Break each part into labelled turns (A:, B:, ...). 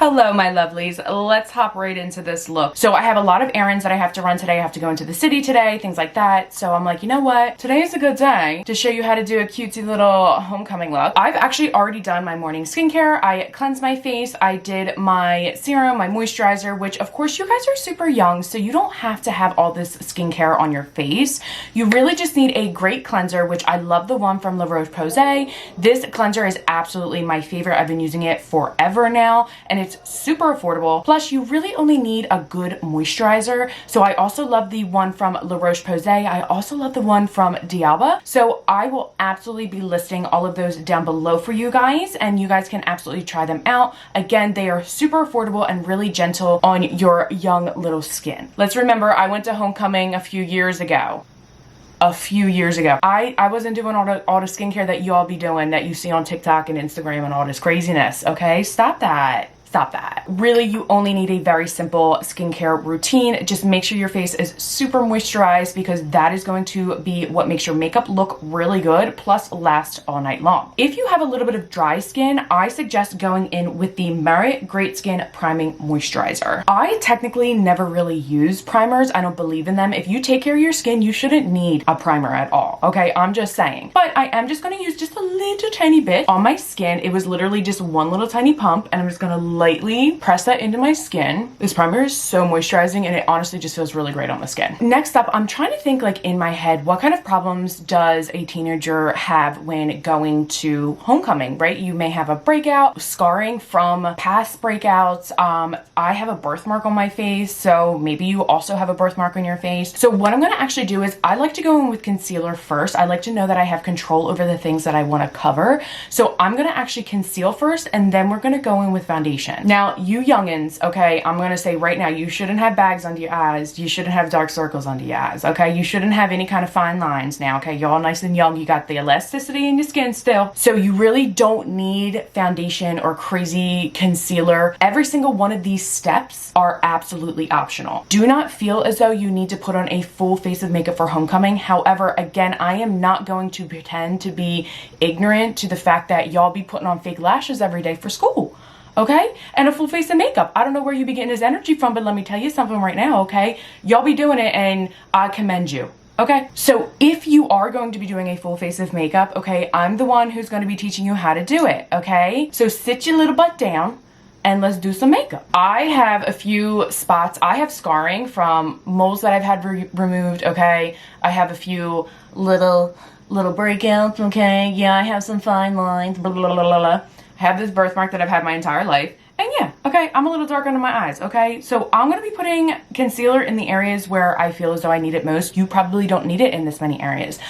A: Hello, my lovelies. Let's hop right into this look. So I have a lot of errands that I have to run today. I have to go into the city today, things like that. So I'm like, you know what? Today is a good day to show you how to do a cutesy little homecoming look. I've actually already done my morning skincare. I cleansed my face. I did my serum, my moisturizer, which of course you guys are super young, so you don't have to have all this skincare on your face. You really just need a great cleanser, which I love the one from La Roche-Posay. This cleanser is absolutely my favorite. I've been using it forever now, and it's super affordable. Plus, you really only need a good moisturizer. So I also love the one from La Roche-Posay. I also love the one from Dialba. So I will absolutely be listing all of those down below for you guys, and you guys can absolutely try them out. Again, they are super affordable and really gentle on your young little skin. Let's remember, I went to homecoming a few years ago. I wasn't doing all the skincare that you all be doing, that you see on TikTok and Instagram and all this craziness, okay? Stop that. Stop that. Really, you only need a very simple skincare routine. Just make sure your face is super moisturized, because that is going to be what makes your makeup look really good, plus last all night long. If you have a little bit of dry skin, I suggest going in with the Merit Great Skin Priming Moisturizer. I technically never really use primers. I don't believe in them. If you take care of your skin, you shouldn't need a primer at all, okay? I'm just saying. But I am just gonna use just a little tiny bit on my skin. It was literally just one little tiny pump, and I'm just gonna lightly press that into my skin. This primer is so moisturizing, and it honestly just feels really great on the skin. Next up, I'm trying to think, like, in my head, what kind of problems does a teenager have when going to homecoming, right? You may have a breakout, scarring from past breakouts. I have a birthmark on my face, so maybe you also have a birthmark on your face. So what I'm gonna actually do is, I like to go in with concealer first. I like to know that I have control over the things that I wanna cover. So I'm gonna actually conceal first, and then we're gonna go in with foundation. Now, you youngins, okay, I'm gonna say right now, you shouldn't have bags under your eyes. You shouldn't have dark circles under your eyes, okay? You shouldn't have any kind of fine lines now, okay? Y'all nice and young. You got the elasticity in your skin still. So you really don't need foundation or crazy concealer. Every single one of these steps are absolutely optional. Do not feel as though you need to put on a full face of makeup for homecoming. However, again, I am not going to pretend to be ignorant to the fact that y'all be putting on fake lashes every day for school. Okay? And a full face of makeup. I don't know where you be getting this energy from, but let me tell you something right now, okay? Y'all be doing it, and I commend you. Okay? So if you are going to be doing a full face of makeup, okay, I'm the one who's going to be teaching you how to do it, okay? So sit your little butt down and let's do some makeup. I have a few spots. I have scarring from moles that I've had removed, okay? I have a few little breakouts, okay? Yeah, I have some fine lines, blah, blah, blah, blah, blah. I have this birthmark that I've had my entire life. And yeah, okay, I'm a little dark under my eyes, okay? So I'm gonna be putting concealer in the areas where I feel as though I need it most. You probably don't need it in this many areas.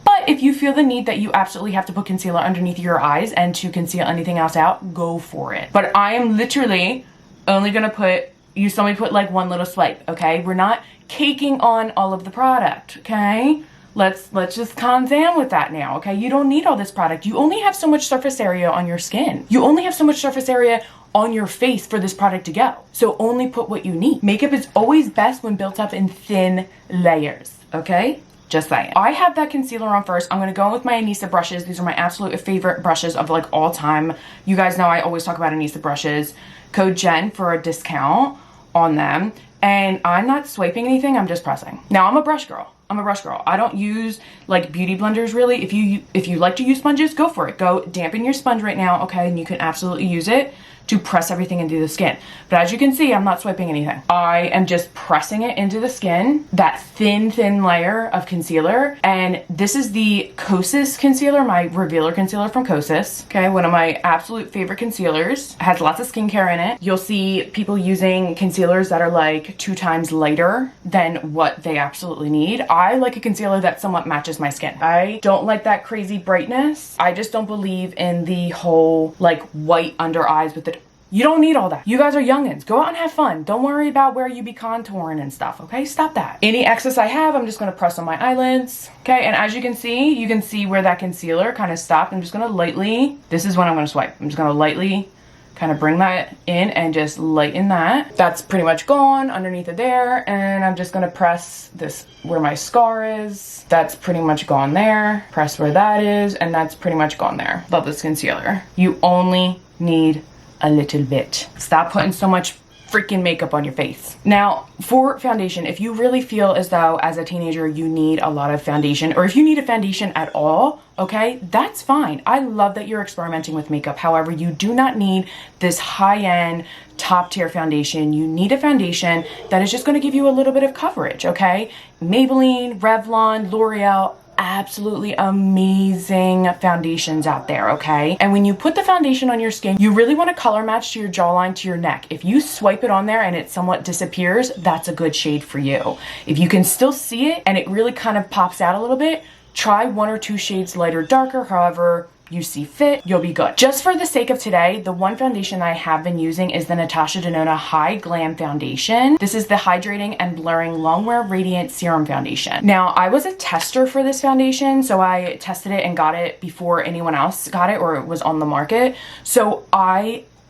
A: But if you feel the need that you absolutely have to put concealer underneath your eyes and to conceal anything else out, go for it. But I am literally only gonna put, you saw me put like one little swipe, okay? We're not caking on all of the product, okay? Let's just calm down with that now, okay? You don't need all this product. You only have so much surface area on your skin. You only have so much surface area on your face for this product to go. So only put what you need. Makeup is always best when built up in thin layers, okay? Just saying. I have that concealer on first. I'm gonna go in with my Adhesive brushes. These are my absolute favorite brushes of like all time. You guys know I always talk about Adhesive brushes. Code Jen for a discount on them. And I'm not swiping anything, I'm just pressing. Now, I'm a brush girl. I don't use like beauty blenders really. If you like to use sponges, go for it. Go dampen your sponge right now, okay? And you can absolutely use it to press everything into the skin. But as you can see, I'm not swiping anything. I am just pressing it into the skin, that thin layer of concealer. And this is the Kosas concealer, my revealer concealer from Kosas. Okay, one of my absolute favorite concealers. It has lots of skincare in it. You'll see people using concealers that are like 2 times lighter than what they absolutely need. I like a concealer that somewhat matches my skin. I don't like that crazy brightness. I just don't believe in the whole like white under eyes with the You don't need all that. You guys are youngins. Go out and have fun. Don't worry about where you be contouring and stuff, okay? Stop that. Any excess I have, I'm just gonna press on my eyelids, okay? And as you can see where that concealer kind of stopped. I'm just gonna lightly, this is when I'm gonna swipe. I'm just gonna lightly kind of bring that in and just lighten that. That's pretty much gone underneath of there. And I'm just gonna press this where my scar is. That's pretty much gone there. Press where that is, and that's pretty much gone there. Love this concealer. You only need a little bit. Stop putting so much freaking makeup on your face. Now, for foundation, if you really feel as though as a teenager you need a lot of foundation, or if you need a foundation at all, okay, that's fine. I love that you're experimenting with makeup. However, you do not need this high-end, top-tier foundation. You need a foundation that is just going to give you a little bit of coverage, okay? Maybelline, Revlon, L'Oreal, absolutely amazing foundations out there, okay? And when you put the foundation on your skin, you really want to color match to your jawline, to your neck. If you swipe it on there and it somewhat disappears, that's a good shade for you. If you can still see it and it really kind of pops out a little bit, try 1 or 2 shades lighter, darker, however you see fit, you'll be good. Just for the sake of today, the one foundation I have been using is the Natasha Denona High Glam Foundation. This is the Hydrating and Blurring Longwear Radiant Serum Foundation. Now, I was a tester for this foundation, so I tested it and got it before anyone else got it or it was on the market. So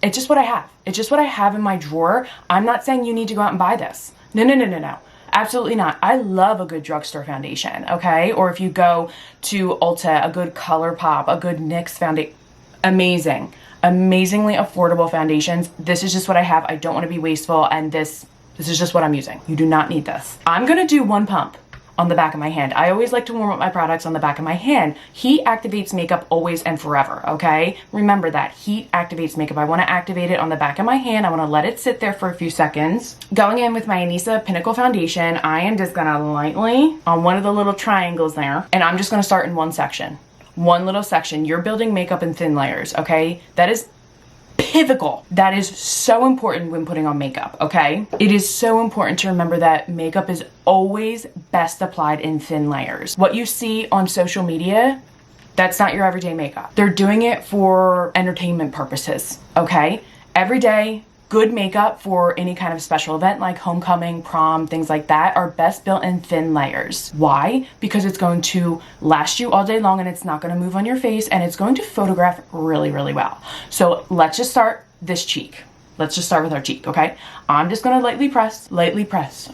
A: it's just what I have. It's just what I have in my drawer. I'm not saying you need to go out and buy this. No. Absolutely not. I love a good drugstore foundation, okay? Or if you go to Ulta, a good ColourPop, a good NYX foundation. Amazing. Amazingly affordable foundations. This is just what I have. I don't want to be wasteful, and this is just what I'm using. You do not need this. I'm going to do 1 pump on the back of my hand. I always like to warm up my products on the back of my hand. Heat activates makeup always and forever, okay? Remember that. Heat activates makeup. I want to activate it on the back of my hand. I want to let it sit there for a few seconds. Going in with my Anisa Pinnacle Foundation, I am just gonna lightly, on one of the little triangles there, and I'm just gonna start in one section. One little section. You're building makeup in thin layers, okay? That is pivotal. That is so important when putting on makeup, okay? It is so important to remember that makeup is always best applied in thin layers. What you see on social media, that's not your everyday makeup. They're doing it for entertainment purposes, okay? Every day, good makeup for any kind of special event like homecoming, prom, things like that are best built in thin layers. Why? Because it's going to last you all day long and it's not going to move on your face and it's going to photograph really, really well. So let's just start this cheek. Let's just start with our cheek, okay? I'm just gonna lightly press.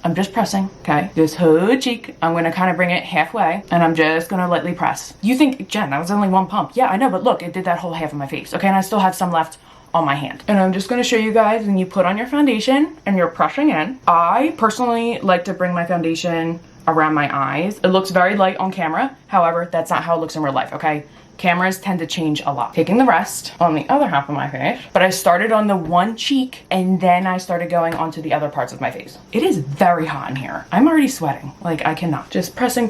A: I'm just pressing, okay? This whole cheek, I'm gonna kind of bring it halfway and I'm just gonna lightly press. You think, Jen, that was only 1 pump. Yeah, I know, but look, it did that whole half of my face, okay? And I still have some left on my hand. And I'm just gonna show you guys when you put on your foundation and you're pressing in. I personally like to bring my foundation around my eyes. It looks very light on camera. However, that's not how it looks in real life, okay? Cameras tend to change a lot. Taking the rest on the other half of my face, but I started on the one cheek and then I started going onto the other parts of my face. It is very hot in here. I'm already sweating. Like I cannot. Just pressing.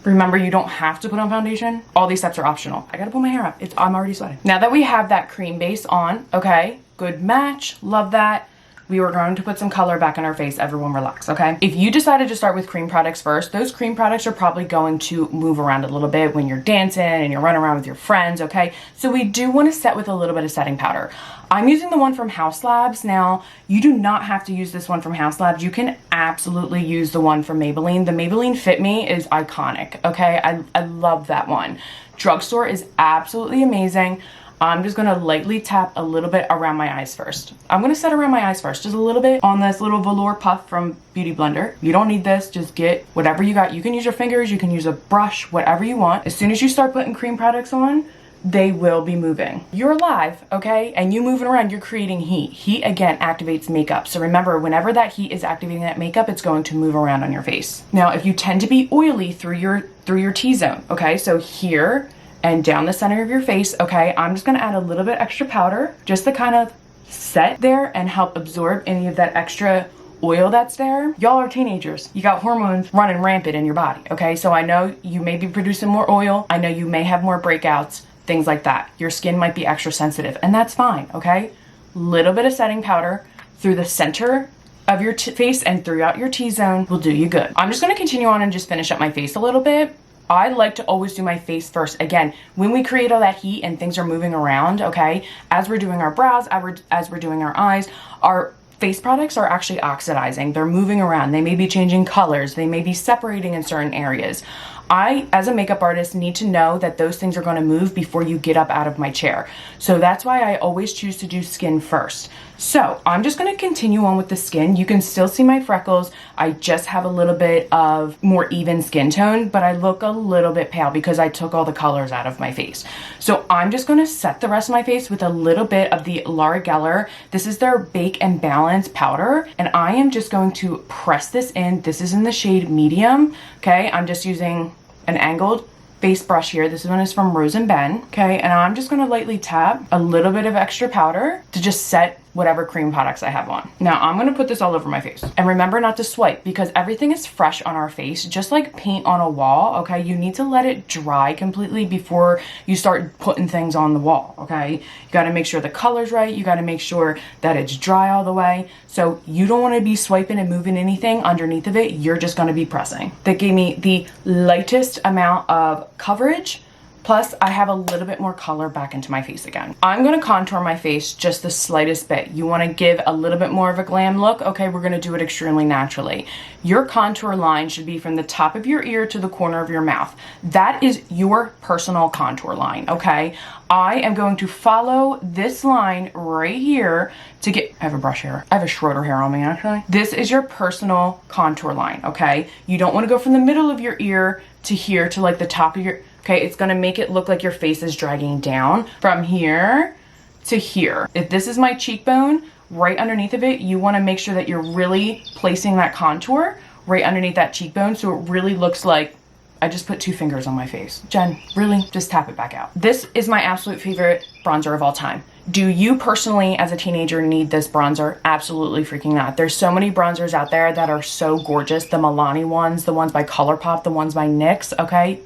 A: Remember, you don't have to put on foundation. All these steps are optional. I gotta pull my hair up. I'm already sweating. Now that we have that cream base on, okay, good match, love that. We were going to put some color back in our face. Everyone relax, okay? If you decided to start with cream products first, those cream products are probably going to move around a little bit when you're dancing and you're running around with your friends, okay? So we do want to set with a little bit of setting powder. I'm using the one from HAUS Labs. Now, you do not have to use this one from HAUS Labs. You can absolutely use the one from Maybelline. The Maybelline Fit Me is iconic, okay? I love that one. Drugstore is absolutely amazing. I'm just gonna lightly tap a little bit around my eyes first. I'm gonna set around my eyes first, just a little bit on this little velour puff from Beauty Blender. You don't need this, just get whatever you got. You can use your fingers, you can use a brush, whatever you want. As soon as you start putting cream products on, they will be moving. You're alive, okay? And you moving around, you're creating heat. Heat, again, activates makeup. So remember, whenever that heat is activating that makeup, it's going to move around on your face. Now, if you tend to be oily through your T-zone, okay? So here, and down the center of your face, okay, I'm just gonna add a little bit extra powder just to kind of set there and help absorb any of that extra oil that's there. Y'all are teenagers. You got hormones running rampant in your body, okay? So I know you may be producing more oil. I know you may have more breakouts, things like that. Your skin might be extra sensitive, and that's fine, okay? Little bit of setting powder through the center of your face and throughout your T-zone will do you good. I'm just gonna continue on and just finish up my face a little bit. I like to always do my face first. Again, when we create all that heat and things are moving around, okay, as we're doing our brows, as we're doing our eyes, our face products are actually oxidizing. They're moving around. They may be changing colors. They may be separating in certain areas. I, as a makeup artist, need to know that those things are going to move before you get up out of my chair. So that's why I always choose to do skin first. So I'm just going to continue on with the skin. You can still see my freckles. I just have a little bit of more even skin tone, but I look a little bit pale because I took all the colors out of my face. So I'm just going to set the rest of my face with a little bit of the Laura Geller. This is their Bake and Balance powder, and I am just going to press this in. This is in the shade medium. Okay, I'm just using an angled face brush here. This one is from Rose and Ben. Okay, and I'm just going to lightly tap a little bit of extra powder to just set whatever cream products I have on. Now I'm going to put this all over my face. And remember not to swipe because everything is fresh on our face, just like paint on a wall, okay? You need to let it dry completely before you start putting things on the wall, okay? You got to make sure the color's right. You got to make sure that it's dry all the way. So you don't want to be swiping and moving anything underneath of it. You're just going to be pressing. That gave me the lightest amount of coverage. Plus, I have a little bit more color back into my face again. I'm gonna contour my face just the slightest bit. You wanna give a little bit more of a glam look? Okay, we're gonna do it extremely naturally. Your contour line should be from the top of your ear to the corner of your mouth. That is your personal contour line, okay? I am going to follow this line right here to get, I have a brush hair. I have a Schroeder hair on me, actually. This is your personal contour line, okay? You don't wanna go from the middle of your ear to here to like the top of your, okay, it's gonna make it look like your face is dragging down from here to here. If this is my cheekbone, right underneath of it, you wanna make sure that you're really placing that contour right underneath that cheekbone so it really looks like I just put 2 fingers on my face. Jen, really? Just tap it back out. This is my absolute favorite bronzer of all time. Do you personally, as a teenager, need this bronzer? Absolutely freaking not. There's so many bronzers out there that are so gorgeous. The Milani ones, the ones by ColourPop, the ones by NYX, okay?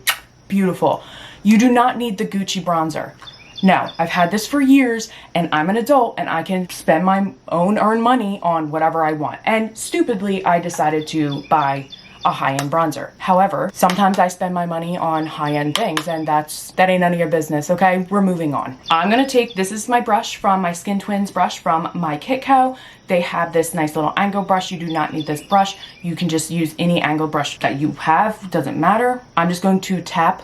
A: Beautiful. You do not need the Gucci bronzer. No, I've had this for years and I'm an adult and I can spend my own earned money on whatever I want. And stupidly, I decided to buy a high-end bronzer. However, sometimes I spend my money on high-end things and that ain't none of your business, okay? We're moving on. I'm gonna take, this is my brush from my Skin Twins brush from My Kit Co. They have this nice little angle brush. You do not need this brush. You can just use any angle brush that you have, doesn't matter. I'm just going to tap.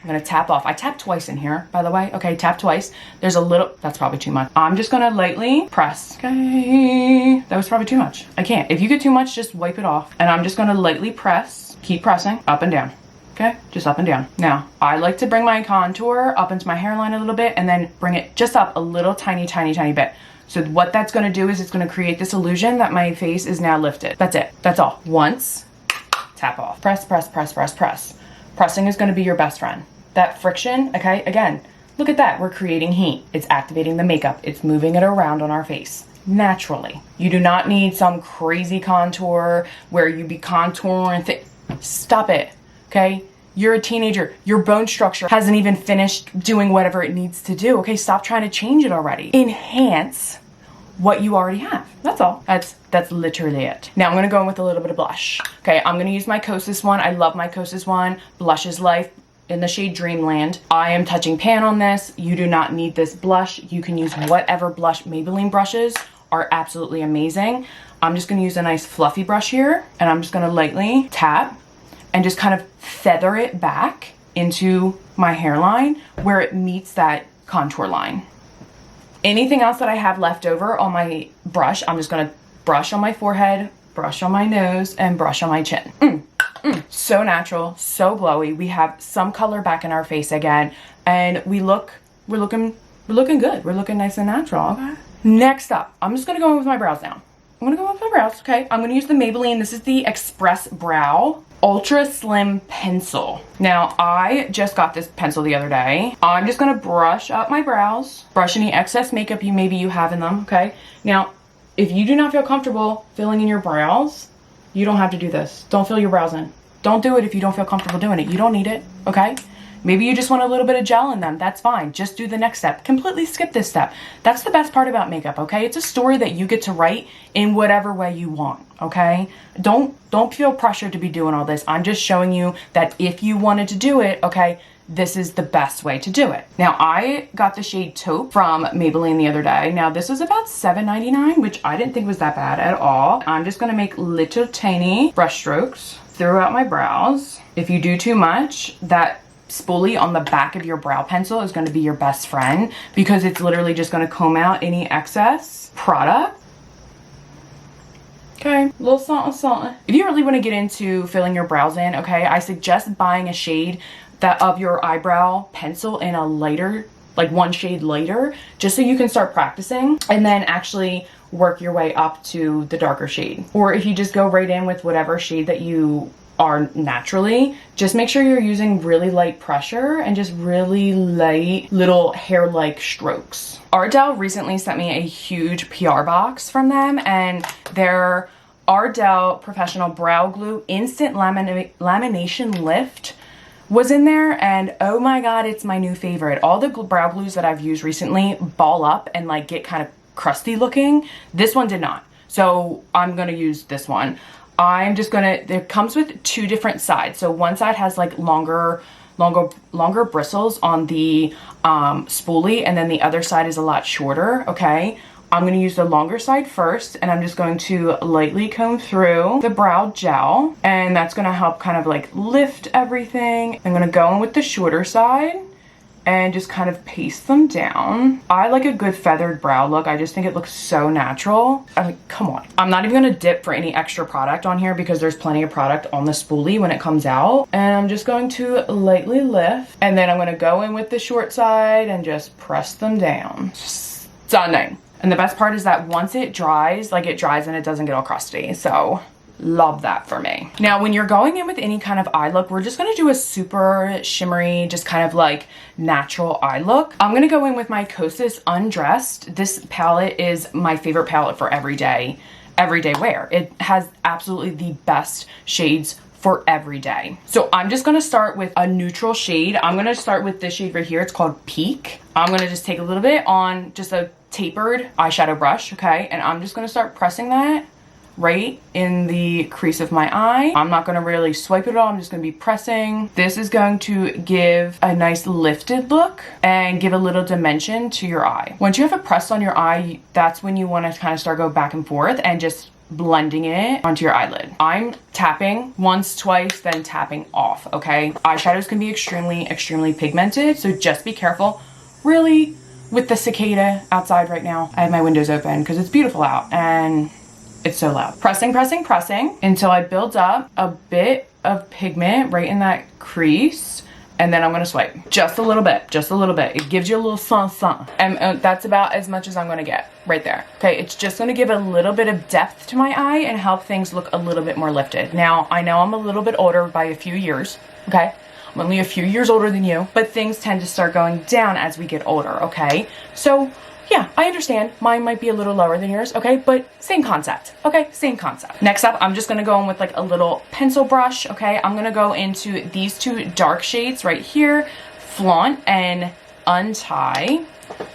A: I'm gonna tap off. I tapped twice in here, by the way. Okay, tap twice. There's a little, that's probably too much. I'm just gonna lightly press. Okay, that was probably too much. I can't. If you get too much, just wipe it off. And I'm just gonna lightly press, keep pressing, up and down. Okay, just up and down. Now, I like to bring my contour up into my hairline a little bit and then bring it just up a little tiny bit. So what that's gonna do is it's gonna create this illusion that my face is now lifted. That's it, that's all. Once, tap off. Press, press, press, press, press. Pressing is gonna be your best friend. That friction, okay, again, look at that. We're creating heat. It's activating the makeup. It's moving it around on our face naturally. You do not need some crazy contour where you be contouring. Stop it, okay? You're a teenager. Your bone structure hasn't even finished doing whatever it needs to do, okay? Stop trying to change it already. Enhance what you already have. That's all. That's literally it. Now I'm gonna go in with a little bit of blush. Okay, I'm gonna use my Kosas one. I love my Kosas one. Blush is Life in the shade Dreamland. I am touching pan on this. You do not need this blush. You can use whatever blush. Maybelline brushes are absolutely amazing. I'm just gonna use a nice fluffy brush here and I'm just gonna lightly tap and just kind of feather it back into my hairline where it meets that contour line. Anything else that I have left over on my brush, I'm just gonna brush on my forehead, brush on my nose, and brush on my chin. So natural, so glowy. We have some color back in our face again, and we're looking good. We're looking nice and natural, okay? Next up, I'm just gonna go in with my brows now. I'm gonna go in with my brows, okay? I'm gonna use the Maybelline, this is the Express Brow Ultra Slim Pencil. Now, I just got this pencil the other day. I'm just gonna brush up my brows, brush any excess makeup maybe you have in them, okay? Now, if you do not feel comfortable filling in your brows, you don't have to do this. Don't fill your brows in. Don't do it if you don't feel comfortable doing it. You don't need it, okay? Maybe you just want a little bit of gel in them. That's fine. Just do the next step. Completely skip this step. That's the best part about makeup, okay? It's a story that you get to write in whatever way you want, okay? Don't feel pressured to be doing all this. I'm just showing you that if you wanted to do it, okay, this is the best way to do it. Now, I got the shade Taupe from Maybelline the other day. Now, this was about $7.99, which I didn't think was that bad at all. I'm just gonna make little tiny brush strokes. throughout my brows. If you do too much, that spoolie on the back of your brow pencil is going to be your best friend, because it's literally just going to comb out any excess product. Okay, a little something. If you really want to get into filling your brows in, okay, I suggest buying a shade that of your eyebrow pencil in a lighter, like one shade lighter, just so you can start practicing and then actually work your way up to the darker shade. Or if you just go right in with whatever shade that you are naturally, just make sure you're using really light pressure and just really light little hair-like strokes. ARDELL recently sent me a huge PR box from them, and their ARDELL Professional Brow Glue Instant Lamination Lift was in there, and oh my god, it's my new favorite. All the brow glues that I've used recently ball up and like get kind of crusty looking. This one did not, so I'm gonna use this one. I'm just gonna, it comes with two different sides. So one side has like longer bristles on the spoolie, and then the other side is a lot shorter, okay? I'm gonna use the longer side first, and I'm just going to lightly comb through the brow gel, and that's gonna help kind of like lift everything. I'm gonna go in with the shorter side and just kind of paste them down. I like a good feathered brow look. I just think it looks so natural. I mean, come on. I'm not even gonna dip for any extra product on here because there's plenty of product on the spoolie when it comes out. And I'm just going to lightly lift, and then I'm gonna go in with the short side and just press them down. Stunning. And the best part is that once it dries, like it dries and it doesn't get all crusty. So love that for me. Now, when you're going in with any kind of eye look, we're just gonna do a super shimmery, just kind of like natural eye look. I'm gonna go in with my Kosas Undressed. This palette is my favorite palette for everyday wear. It has absolutely the best shades for every day. So I'm just gonna start with a neutral shade. I'm gonna start with this shade right here. It's called Peak. I'm gonna just take a little bit on just a tapered eyeshadow brush, okay? And I'm just gonna start pressing that right in the crease of my eye. I'm not gonna really swipe it at all. I'm just gonna be pressing. This is going to give a nice lifted look and give a little dimension to your eye. Once you have it pressed on your eye, that's when you wanna kind of start going back and forth and just blending it onto your eyelid. I'm tapping once, twice, then tapping off, okay? Eyeshadows can be extremely pigmented, so just be careful. Really, with the cicada outside right now, I have my windows open because it's beautiful out and it's so loud. Pressing until I build up a bit of pigment right in that crease, and then I'm gonna swipe. Just a little bit. It gives you a little something. And that's about as much as I'm gonna get right there. Okay, it's just gonna give a little bit of depth to my eye and help things look a little bit more lifted. Now, I know I'm a little bit older by a few years, okay? I'm only a few years older than you, but things tend to start going down as we get older, okay? So, yeah, I understand. Mine might be a little lower than yours, okay? But same concept, okay? Same concept. Next up, I'm just gonna go in with like a little pencil brush, okay? I'm gonna go into these two dark shades right here, Flaunt and Untie,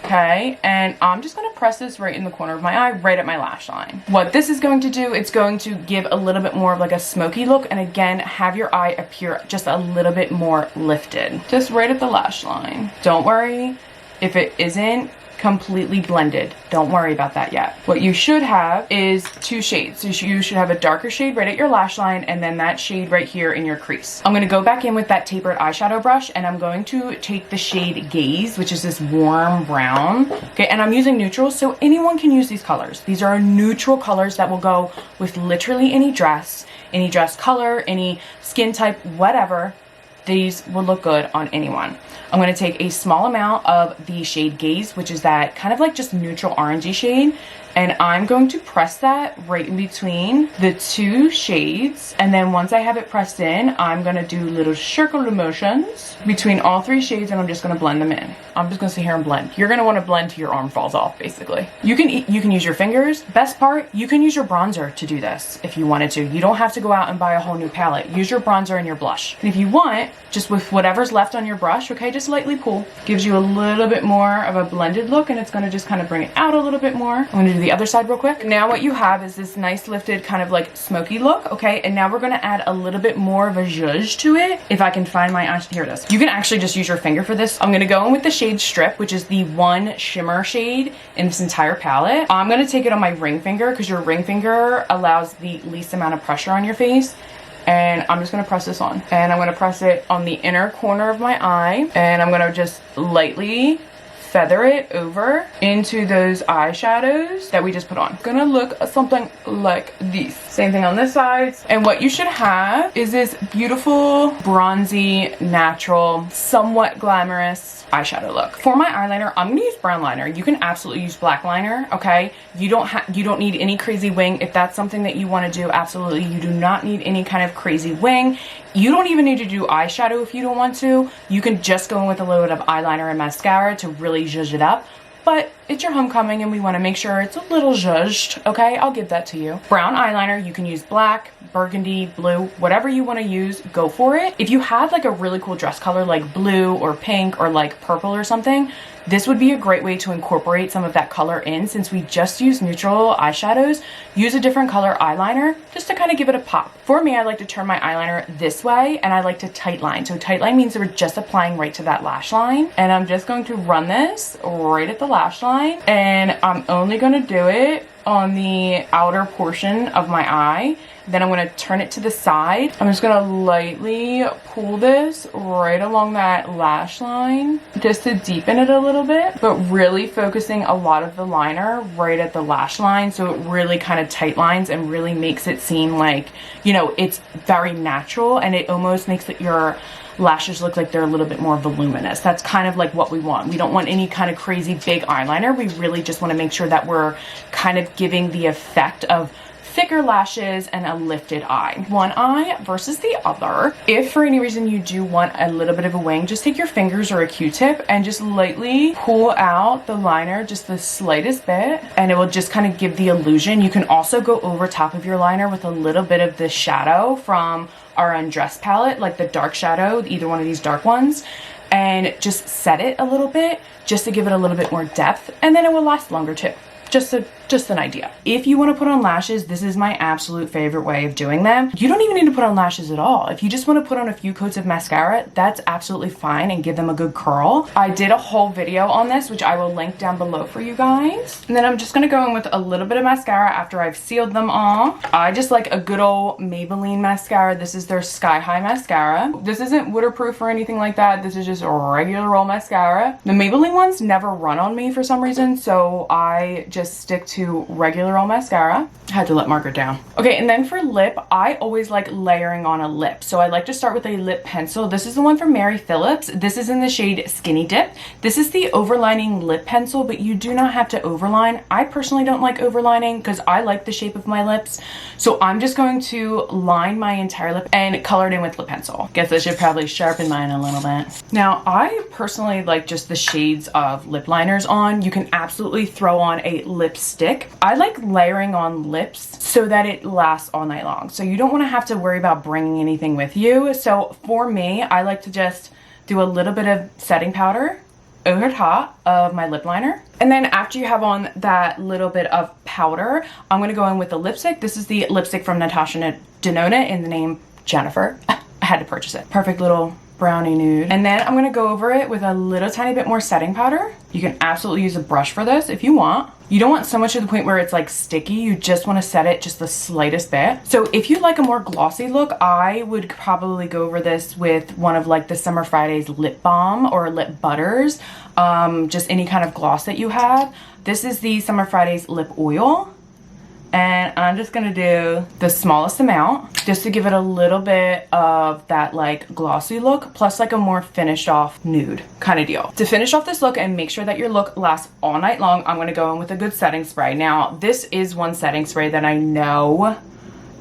A: okay? And I'm just gonna press this right in the corner of my eye, right at my lash line. What this is going to do, it's going to give a little bit more of like a smoky look, and again, have your eye appear just a little bit more lifted. Just right at the lash line. Don't worry if it isn't completely blended. Don't worry about that yet. What you should have is two shades. So you should have a darker shade right at your lash line, and then that shade right here in your crease. I'm gonna go back in with that tapered eyeshadow brush, and I'm going to take the shade Gaze, which is this warm brown. Okay, and I'm using neutrals, so anyone can use these colors. These are neutral colors that will go with literally any dress color, any skin type, whatever. These will look good on anyone. I'm gonna take a small amount of the shade Gaze, which is that kind of like just neutral orangey shade, and I'm going to press that right in between the two shades. And then once I have it pressed in, I'm gonna do little circular motions between all three shades, and I'm just gonna blend them in. I'm just gonna sit here and blend. You're gonna wanna blend till your arm falls off, basically. You can use your fingers. Best part, you can use your bronzer to do this if you wanted to. You don't have to go out and buy a whole new palette. Use your bronzer and your blush. And if you want, just with whatever's left on your brush, okay, just lightly pull. Gives you a little bit more of a blended look, and it's gonna just kind of bring it out a little bit more. I'm gonna do the other side real quick. Now what you have is this nice lifted kind of like smoky look, okay? And now we're gonna add a little bit more of a zhuzh to it. If I can find my eye, here it is. You can actually just use your finger for this. I'm gonna go in with the shade Strip, which is the one shimmer shade in this entire palette. I'm gonna take it on my ring finger because your ring finger allows the least amount of pressure on your face. And I'm just gonna press this on. And I'm gonna press it on the inner corner of my eye. And I'm gonna just lightly feather it over into those eyeshadows that we just put on. It's gonna look something like this. Same thing on this side. And what you should have is this beautiful, bronzy, natural, somewhat glamorous eyeshadow look. For my eyeliner, I'm gonna use brown liner. You can absolutely use black liner, okay? You don't need any crazy wing. If that's something that you wanna do, absolutely. You do not need any kind of crazy wing. You don't even need to do eyeshadow if you don't want to. You can just go in with a little bit of eyeliner and mascara to really zhuzh it up. But it's your homecoming and we want to make sure it's a little zhuzhed, okay? I'll give that to you. Brown eyeliner, you can use black, burgundy, blue, whatever you want to use, go for it. If you had like a really cool dress color like blue or pink or like purple or something, this would be a great way to incorporate some of that color in. Since we just use neutral eyeshadows, use a different color eyeliner just to kind of give it a pop. For me, I like to turn my eyeliner this way and I like to tight line. So tight line means that we're just applying right to that lash line. And I'm just going to run this right at the lash line. And I'm only going to do it on the outer portion of my eye. Then I'm going to turn it to the side. I'm just going to lightly pull this right along that lash line just to deepen it a little bit, but really focusing a lot of the liner right at the lash line so it really kind of tight lines and really makes it seem like, you know, it's very natural, and it almost makes it your lashes look like they're a little bit more voluminous. That's kind of like what we want. We don't want any kind of crazy big eyeliner. We really just want to make sure that we're kind of giving the effect of thicker lashes and a lifted eye. One eye versus the other. If for any reason you do want a little bit of a wing, just take your fingers or a Q-tip and just lightly pull out the liner just the slightest bit, and it will just kind of give the illusion. You can also go over top of your liner with a little bit of the shadow from our Undress palette, like the dark shadow, either one of these dark ones, and just set it a little bit just to give it a little bit more depth, and then it will last longer too. Just an idea. If you want to put on lashes, this is my absolute favorite way of doing them. You don't even need to put on lashes at all. If you just want to put on a few coats of mascara, that's absolutely fine, and give them a good curl. I did a whole video on this, which I will link down below for you guys. And then I'm just going to go in with a little bit of mascara after I've sealed them all. I just like a good old Maybelline mascara. This is their Sky High mascara. This isn't waterproof or anything like that. This is just a regular old mascara. The Maybelline ones never run on me for some reason, so I just stick to regular old mascara. I had to let Margaret down. Okay, and then for lip, I always like layering on a lip. So I like to start with a lip pencil. This is the one from Mary Phillips. This is in the shade Skinny Dip. This is the overlining lip pencil, but you do not have to overline. I personally don't like overlining because I like the shape of my lips. So I'm just going to line my entire lip and color it in with lip pencil. Guess I should probably sharpen mine a little bit. Now, I personally like just the shades of lip liners on. You can absolutely throw on a lipstick. I like layering on lips so that it lasts all night long. So you don't want to have to worry about bringing anything with you. So for me, I like to just do a little bit of setting powder over top of my lip liner. And then after you have on that little bit of powder, I'm going to go in with the lipstick. This is the lipstick from Natasha Denona in the name Jennifer. I had to purchase it. Perfect little brownie nude. And then I'm going to go over it with a little tiny bit more setting powder. You can absolutely use a brush for this if you want. You don't want so much to the point where it's like sticky. You just want to set it just the slightest bit. So if you like a more glossy look, I would probably go over this with one of like the Summer Fridays lip balm or lip butters. Just any kind of gloss that you have. This is the Summer Fridays lip oil. And I'm just gonna do the smallest amount just to give it a little bit of that like glossy look, plus like a more finished off nude kind of deal. To finish off this look and make sure that your look lasts all night long, I'm gonna go in with a good setting spray. Now, this is one setting spray that I know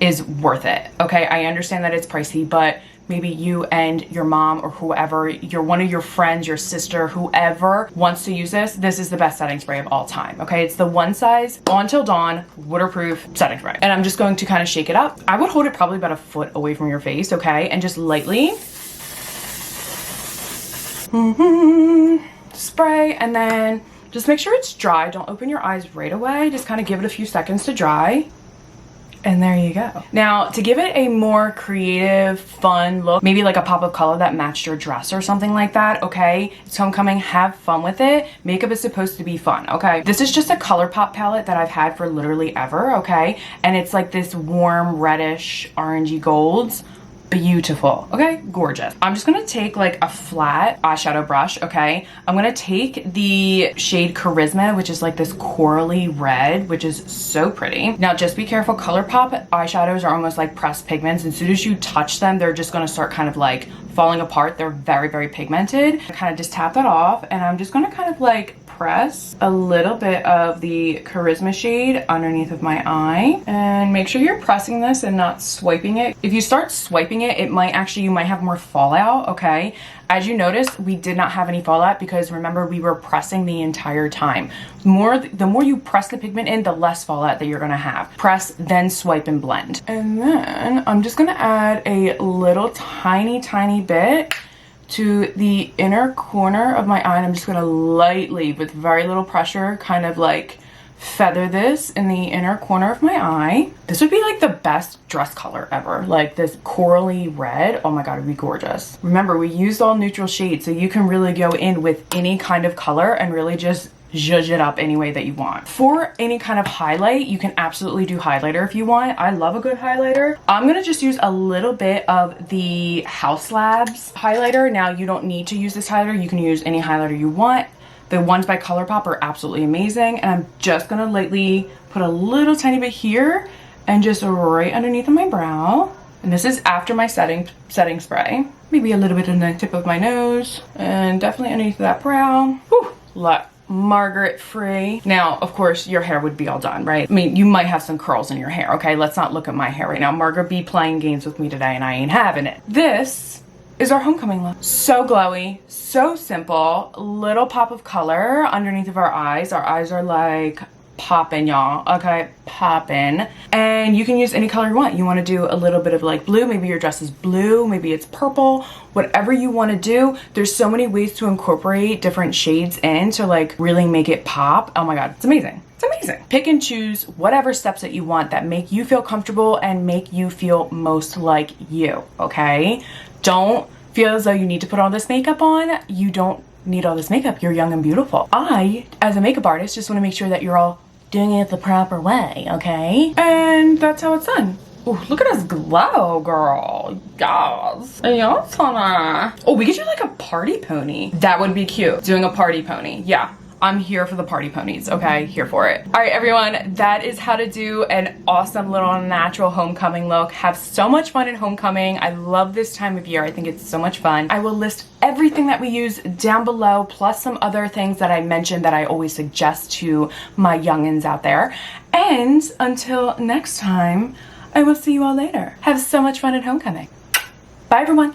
A: is worth it. Okay, I understand that it's pricey, but maybe you and your mom or whoever, one of your friends, your sister, whoever wants to use this, this is the best setting spray of all time, okay? It's the One Size On Till Dawn waterproof setting spray. And I'm just going to kind of shake it up. I would hold it probably about a foot away from your face, okay? And just lightly spray, and then just make sure it's dry. Don't open your eyes right away. Just kind of give it a few seconds to dry. And there you go. Now, to give it a more creative, fun look, maybe like a pop of color that matched your dress or something like that, okay? It's homecoming, have fun with it. Makeup is supposed to be fun, okay? This is just a ColourPop palette that I've had for literally ever, okay? And it's like this warm reddish orangey golds. beautiful. Okay, gorgeous. I'm just gonna take like a flat eyeshadow brush. Okay, I'm gonna take the shade Charisma, which is like this corally red, which is so pretty. Now just be careful, ColourPop eyeshadows are almost like pressed pigments. As soon as you touch them, they're just gonna start kind of like falling apart. They're very, very pigmented. I kind of just tap that off, and I'm just gonna kind of like press a little bit of the Charisma shade underneath of my eye, and make sure you're pressing this and not swiping it. If you start swiping it, it might actually, you might have more fallout. Okay, as you notice, we did not have any fallout because remember, we were pressing the entire time. The more you press the pigment in, the less fallout that you're gonna have. Press, then swipe and blend. And then I'm just gonna add a little tiny bit to the inner corner of my eye, and I'm just gonna lightly, with very little pressure, kind of like feather this in the inner corner of my eye. This would be like the best dress color ever, like this corally red. Oh my god, it'd be gorgeous. Remember, we used all neutral shades, so you can really go in with any kind of color and really just zhuzh it up any way that you want. For any kind of highlight, you can absolutely do highlighter if you want. I love a good highlighter. I'm gonna just use a little bit of the HAUS Labs highlighter. Now, you don't need to use this highlighter. You can use any highlighter you want. The ones by ColourPop are absolutely amazing. And I'm just gonna lightly put a little tiny bit here and just right underneath of my brow. And this is after my setting spray. Maybe a little bit on the tip of my nose and definitely underneath that brow. Whew, look. Margaret free. Now, of course, your hair would be all done, right? I mean, you might have some curls in your hair, okay? Let's not look at my hair right now. Margaret be playing games with me today and I ain't having it. This is our homecoming look. So glowy, so simple, little pop of color underneath of our eyes. Our eyes are like poppin', y'all, okay? Poppin'. And you can use any color you want. You want to do a little bit of like blue, maybe your dress is blue, maybe it's purple, whatever you want to do. There's so many ways to incorporate different shades in to like really make it pop. Oh my god, it's amazing. It's amazing. Pick and choose whatever steps that you want that make you feel comfortable and make you feel most like you, okay? Don't feel as though you need to put all this makeup on. You don't need all this makeup. You're young and beautiful. I, as a makeup artist, just want to make sure that you're all doing it the proper way, okay? And that's how it's done. Ooh, look at us glow, girl. Yes. Yes, honey. Oh, we could do like a party pony. That would be cute. Doing a party pony. Yeah. I'm here for the party ponies, okay? Here for it. All right, everyone, that is how to do an awesome little natural homecoming look. Have so much fun at homecoming. I love this time of year. I think it's so much fun. I will list everything that we use down below, plus some other things that I mentioned that I always suggest to my youngins out there. And until next time, I will see you all later. Have so much fun at homecoming. Bye, everyone.